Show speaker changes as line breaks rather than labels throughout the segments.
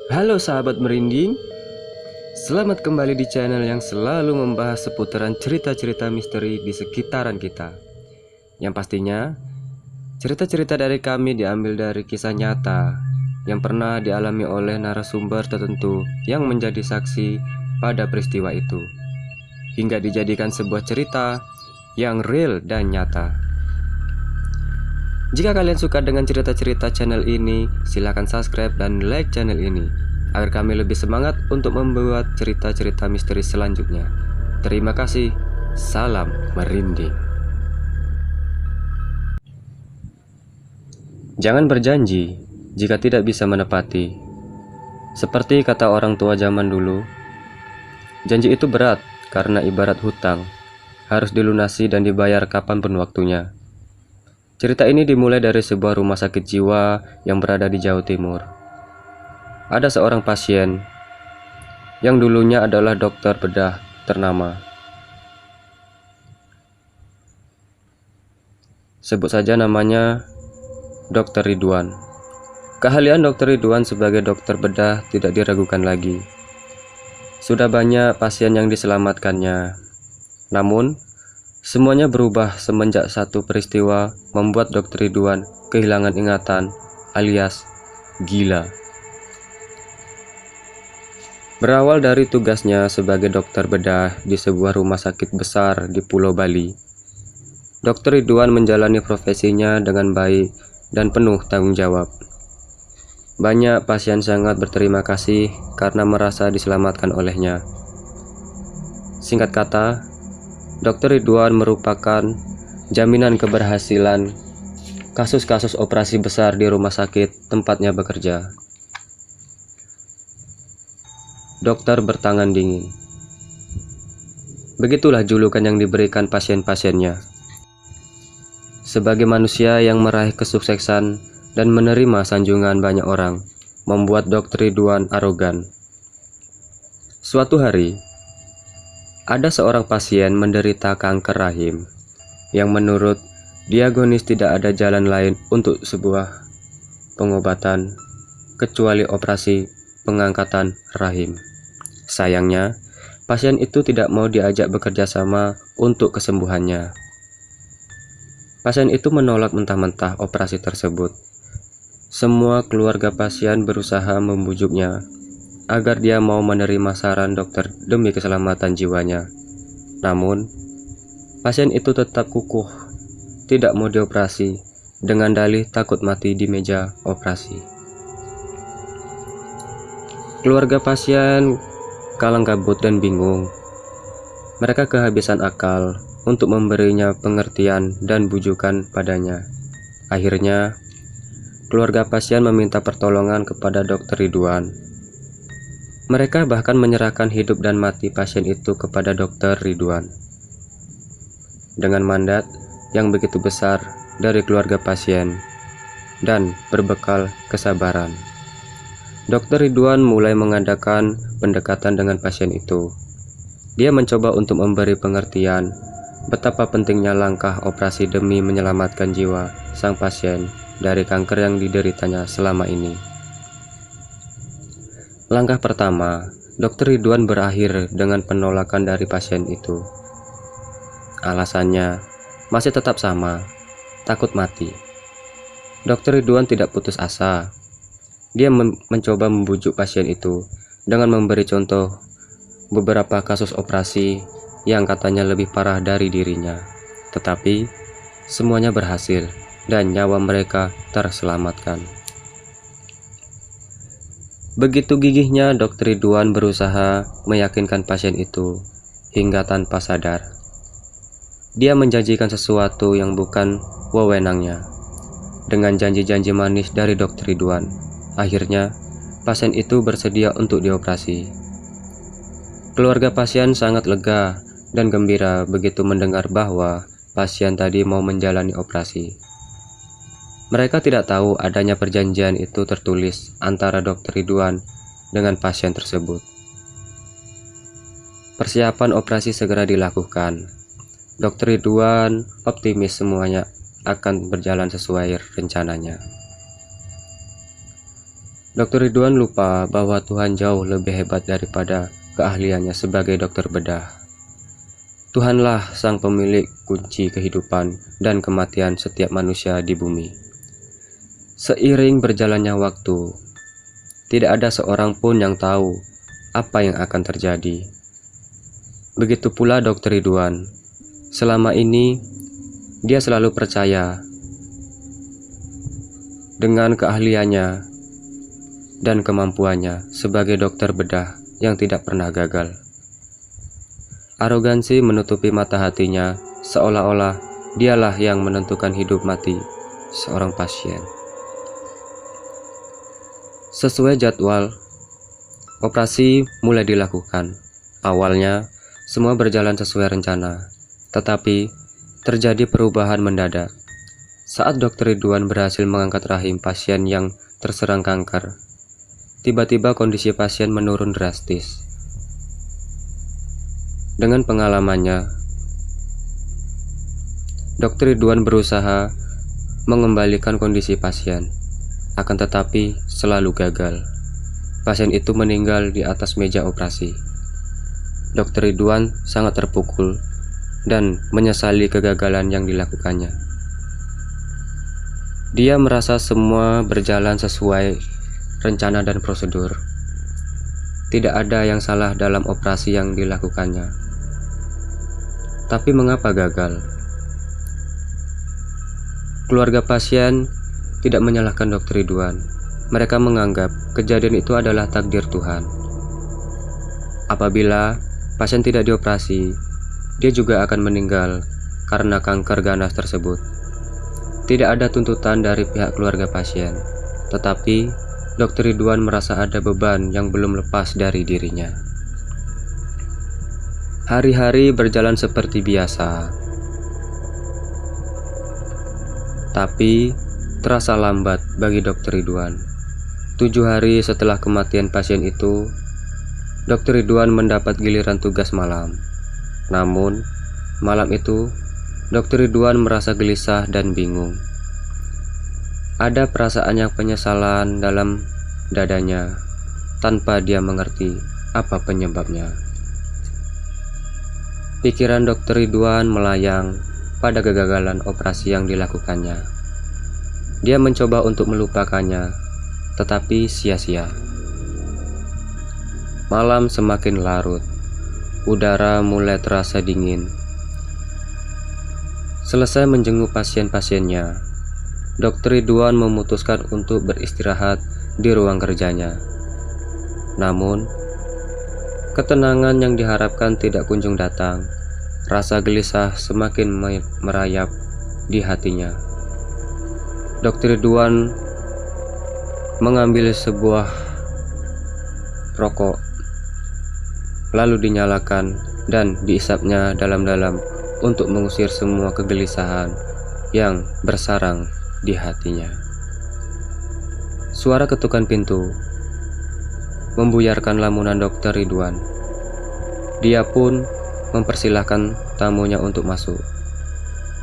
Halo sahabat merinding, selamat kembali di channel yang selalu membahas seputaran cerita-cerita misteri di sekitaran kita. Yang pastinya, cerita-cerita dari kami diambil dari kisah nyata yang pernah dialami oleh narasumber tertentu yang menjadi saksi pada peristiwa itu, hingga dijadikan sebuah cerita yang real dan nyata. Jika kalian suka dengan cerita-cerita channel ini, silakan subscribe dan like channel ini agar kami lebih semangat untuk membuat cerita-cerita misteri selanjutnya. Terima kasih. Salam merinding. Jangan berjanji jika tidak bisa menepati. Seperti kata orang tua zaman dulu, janji itu berat karena ibarat hutang, harus dilunasi dan dibayar kapanpun waktunya. Cerita ini dimulai dari sebuah rumah sakit jiwa yang berada di Jawa Timur. Ada seorang pasien yang dulunya adalah dokter bedah ternama. Sebut saja namanya Dr. Ridwan. Keahlian Dr. Ridwan sebagai dokter bedah tidak diragukan lagi. Sudah banyak pasien yang diselamatkannya. Namun, semuanya berubah semenjak satu peristiwa membuat Dr. Ridwan kehilangan ingatan alias gila. Berawal dari tugasnya sebagai dokter bedah di sebuah rumah sakit besar di Pulau Bali, Dr. Ridwan menjalani profesinya dengan baik dan penuh tanggung jawab. Banyak pasien sangat berterima kasih karena merasa diselamatkan olehnya. Singkat kata, Dr. Ridwan merupakan jaminan keberhasilan kasus-kasus operasi besar di rumah sakit tempatnya bekerja. Dokter bertangan dingin. Begitulah julukan yang diberikan pasien-pasiennya. Sebagai manusia yang meraih kesuksesan dan menerima sanjungan banyak orang, membuat Dr. Ridwan arogan. Suatu hari, ada seorang pasien menderita kanker rahim yang menurut diagnosis tidak ada jalan lain untuk sebuah pengobatan kecuali operasi pengangkatan rahim. Sayangnya, pasien itu tidak mau diajak bekerja sama untuk kesembuhannya. Pasien itu menolak mentah-mentah operasi tersebut. Semua keluarga pasien berusaha membujuknya agar dia mau menerima saran dokter demi keselamatan jiwanya. Namun, pasien itu tetap kukuh, tidak mau dioperasi, dengan dalih takut mati di meja operasi. Keluarga pasien kalang kabut dan bingung. Mereka kehabisan akal untuk memberinya pengertian dan bujukan padanya. Akhirnya, keluarga pasien meminta pertolongan kepada Dr. Ridwan. Mereka bahkan menyerahkan hidup dan mati pasien itu kepada Dr. Ridwan. Dengan mandat yang begitu besar dari keluarga pasien dan berbekal kesabaran, Dr. Ridwan mulai mengadakan pendekatan dengan pasien itu. Dia mencoba untuk memberi pengertian betapa pentingnya langkah operasi demi menyelamatkan jiwa sang pasien dari kanker yang dideritanya selama ini. Langkah pertama, Dr. Ridwan berakhir dengan penolakan dari pasien itu. Alasannya masih tetap sama, takut mati. Dr. Ridwan tidak putus asa. Dia mencoba membujuk pasien itu dengan memberi contoh beberapa kasus operasi yang katanya lebih parah dari dirinya. Tetapi semuanya berhasil dan nyawa mereka terselamatkan. Begitu gigihnya Dr. Ridwan berusaha meyakinkan pasien itu hingga tanpa sadar. Dia menjanjikan sesuatu yang bukan wewenangnya. Dengan janji-janji manis dari Dr. Ridwan, akhirnya pasien itu bersedia untuk dioperasi. Keluarga pasien sangat lega dan gembira begitu mendengar bahwa pasien tadi mau menjalani operasi. Mereka tidak tahu adanya perjanjian itu tertulis antara Dr. Ridwan dengan pasien tersebut. Persiapan operasi segera dilakukan. Dr. Ridwan optimis semuanya akan berjalan sesuai rencananya. Dokter Ridwan lupa bahwa Tuhan jauh lebih hebat daripada keahliannya sebagai dokter bedah. Tuhanlah sang pemilik kunci kehidupan dan kematian setiap manusia di bumi. Seiring berjalannya waktu, tidak ada seorang pun yang tahu apa yang akan terjadi. Begitu pula Dokter Ridwan. Selama ini, dia selalu percaya dengan keahliannya dan kemampuannya sebagai dokter bedah yang tidak pernah gagal. Arogansi menutupi mata hatinya, seolah-olah dialah yang menentukan hidup mati seorang pasien. Sesuai jadwal, operasi mulai dilakukan. Awalnya, semua berjalan sesuai rencana, tetapi terjadi perubahan mendadak. Saat Dokter Ridwan berhasil mengangkat rahim pasien yang terserang kanker, tiba-tiba kondisi pasien menurun drastis. Dengan pengalamannya, Dokter Ridwan berusaha mengembalikan kondisi pasien, akan tetapi selalu gagal. Pasien itu meninggal di atas meja operasi. Dokter Ridwan sangat terpukul dan menyesali kegagalan yang dilakukannya. Dia merasa semua berjalan sesuai rencana dan prosedur. Tidak ada yang salah dalam operasi yang dilakukannya. Tapi mengapa gagal? Keluarga pasien tidak menyalahkan Dokter Ridwan. Mereka menganggap kejadian itu adalah takdir Tuhan. Apabila pasien tidak dioperasi, dia juga akan meninggal karena kanker ganas tersebut. Tidak ada tuntutan dari pihak keluarga pasien, tetapi Dokter Ridwan merasa ada beban yang belum lepas dari dirinya. Hari-hari berjalan seperti biasa, tapi terasa lambat bagi Dokter Ridwan. 7 hari setelah kematian pasien itu, Dokter Ridwan mendapat giliran tugas malam. Namun, malam itu, Dokter Ridwan merasa gelisah dan bingung. Ada perasaan yang penyesalan dalam dadanya, tanpa dia mengerti apa penyebabnya. Pikiran Dokter Ridwan melayang pada kegagalan operasi yang dilakukannya. Dia mencoba untuk melupakannya, tetapi sia-sia. Malam semakin larut, udara mulai terasa dingin. Selesai menjenguk pasien-pasiennya, Dokter Ridwan memutuskan untuk beristirahat di ruang kerjanya. Namun, ketenangan yang diharapkan tidak kunjung datang. Rasa gelisah semakin merayap di hatinya. Dokter Ridwan mengambil sebuah rokok, lalu dinyalakan dan diisapnya dalam-dalam untuk mengusir semua kegelisahan yang bersarang di hatinya. Suara ketukan pintu membuyarkan lamunan Dokter Ridwan. Dia pun mempersilahkan tamunya untuk masuk.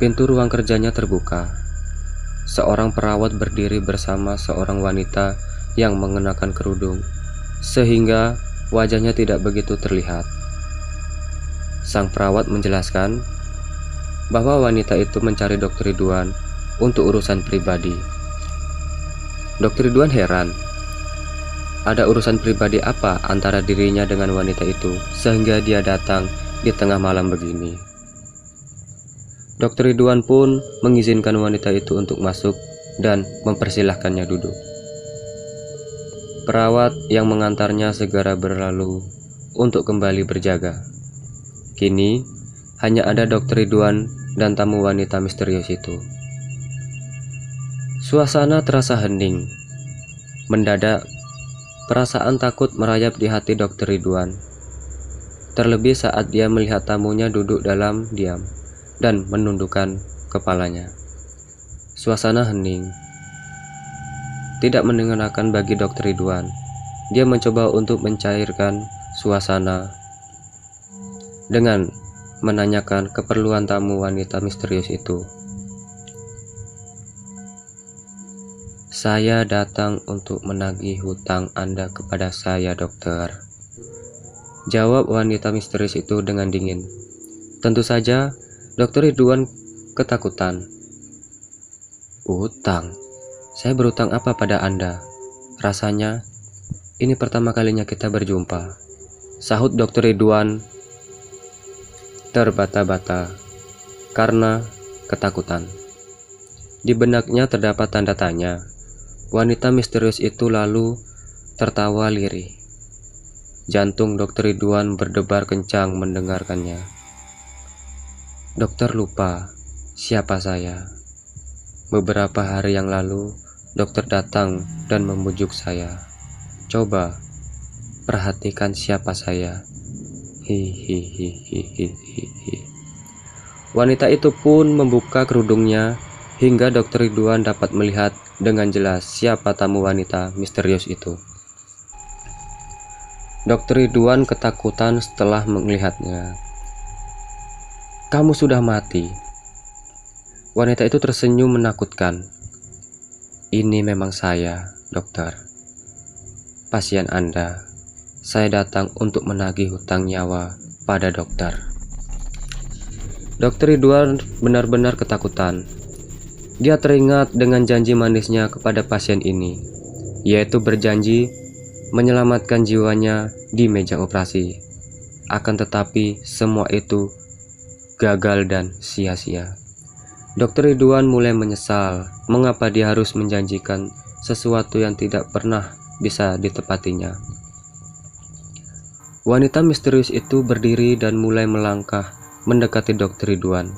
Pintu ruang kerjanya terbuka. Seorang perawat berdiri bersama seorang wanita yang mengenakan kerudung, sehingga wajahnya tidak begitu terlihat. Sang perawat menjelaskan bahwa wanita itu mencari Dokter Ridwan untuk urusan pribadi. Dokter Ridwan heran. Ada urusan pribadi apa antara dirinya dengan wanita itu sehingga dia datang di tengah malam begini? Dokter Ridwan pun mengizinkan wanita itu untuk masuk dan mempersilahkannya duduk. Perawat yang mengantarnya segera berlalu untuk kembali berjaga. Kini hanya ada Dokter Ridwan dan tamu wanita misterius itu. Suasana terasa hening. Mendadak, perasaan takut merayap di hati Dokter Ridwan. Terlebih saat dia melihat tamunya duduk dalam diam dan menundukkan kepalanya. Suasana hening. Tidak menyenangkan bagi Dokter Ridwan. Dia mencoba untuk mencairkan suasana dengan menanyakan keperluan tamu wanita misterius itu. Saya datang untuk menagih hutang Anda kepada saya, dokter. Jawab wanita misterius itu dengan dingin. Tentu saja, Dokter Ridwan ketakutan. Utang? Saya berutang apa pada Anda? Rasanya, ini pertama kalinya kita berjumpa. Sahut Dokter Ridwan terbata-bata karena ketakutan. Di benaknya terdapat tanda tanya. Wanita misterius itu lalu tertawa lirih. Jantung Dokter Ridwan berdebar kencang mendengarkannya. Dokter lupa siapa saya. Beberapa hari yang lalu, dokter datang dan membujuk saya. Coba perhatikan siapa saya. Hihihihihihi. Wanita itu pun membuka kerudungnya hingga Dokter Ridwan dapat melihat dengan jelas siapa tamu wanita misterius itu. Dokter Ridwan ketakutan setelah melihatnya. Kamu sudah mati. Wanita itu tersenyum menakutkan. Ini memang saya, dokter. Pasien Anda. Saya datang untuk menagih hutang nyawa pada dokter. Dokter Ridwan benar-benar ketakutan. Dia teringat dengan janji manisnya kepada pasien ini, yaitu berjanji menyelamatkan jiwanya di meja operasi. Akan tetapi semua itu gagal dan sia-sia. Dokter Ridwan mulai menyesal mengapa dia harus menjanjikan sesuatu yang tidak pernah bisa ditepatinya. Wanita misterius itu berdiri dan mulai melangkah mendekati Dokter Ridwan.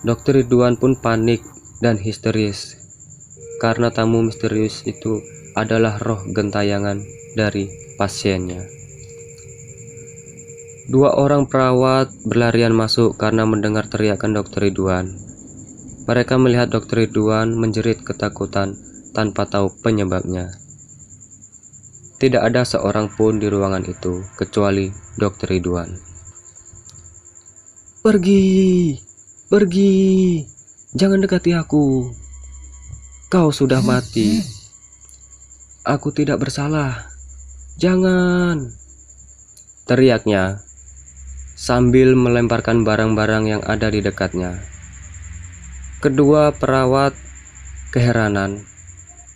Dokter Ridwan pun panik dan histeris karena tamu misterius itu adalah roh gentayangan dari pasiennya. Dua orang perawat berlarian masuk karena mendengar teriakan Dokter Ridwan. Mereka melihat Dokter Ridwan menjerit ketakutan tanpa tahu penyebabnya. Tidak ada seorang pun di ruangan itu kecuali Dokter Ridwan. Pergi, pergi, jangan dekati aku. Kau sudah mati. Aku tidak bersalah. Jangan, teriaknya sambil melemparkan barang-barang yang ada di dekatnya. Kedua perawat keheranan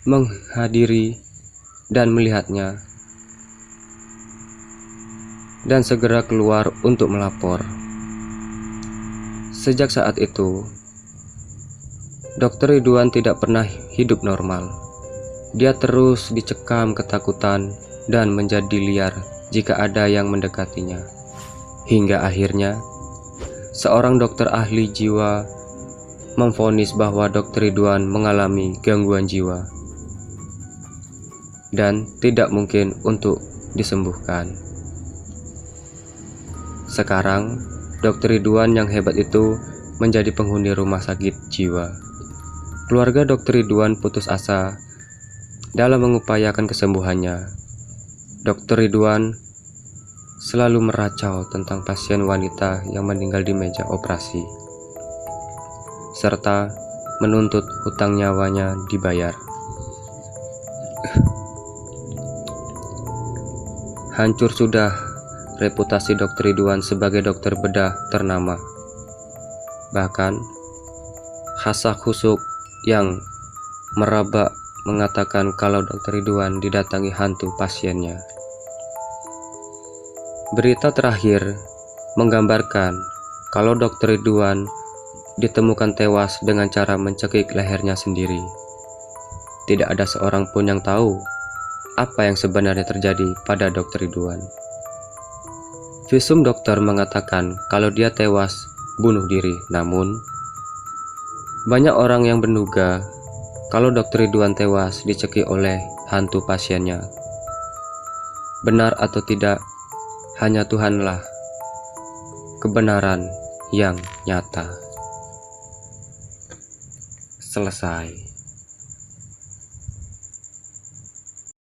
menghadiri dan melihatnya, dan segera keluar untuk melapor. Sejak saat itu, Dokter Ridwan tidak pernah hidup normal. Dia terus dicekam ketakutan dan menjadi liar jika ada yang mendekatinya. Hingga akhirnya, seorang dokter ahli jiwa memvonis bahwa Dokter Ridwan mengalami gangguan jiwa dan tidak mungkin untuk disembuhkan. Sekarang, Dokter Ridwan yang hebat itu menjadi penghuni rumah sakit jiwa. Keluarga Dokter Ridwan putus asa dalam mengupayakan kesembuhannya. Dokter Ridwan selalu meracau tentang pasien wanita yang meninggal di meja operasi, serta menuntut hutang nyawanya dibayar. Hancur sudah reputasi Dokter Ridwan sebagai dokter bedah ternama. Bahkan, kasak-kusuk yang meraba mengatakan kalau Dokter Ridwan didatangi hantu pasiennya. Berita terakhir menggambarkan kalau Dokter Ridwan ditemukan tewas dengan cara mencekik lehernya sendiri. Tidak ada seorang pun yang tahu apa yang sebenarnya terjadi pada Dokter Ridwan. Visum dokter mengatakan kalau dia tewas bunuh diri, namun banyak orang yang menduga kalau Dokter Ridwan tewas dicekik oleh hantu pasiennya. Benar atau tidak, hanya Tuhanlah kebenaran yang nyata. Selesai.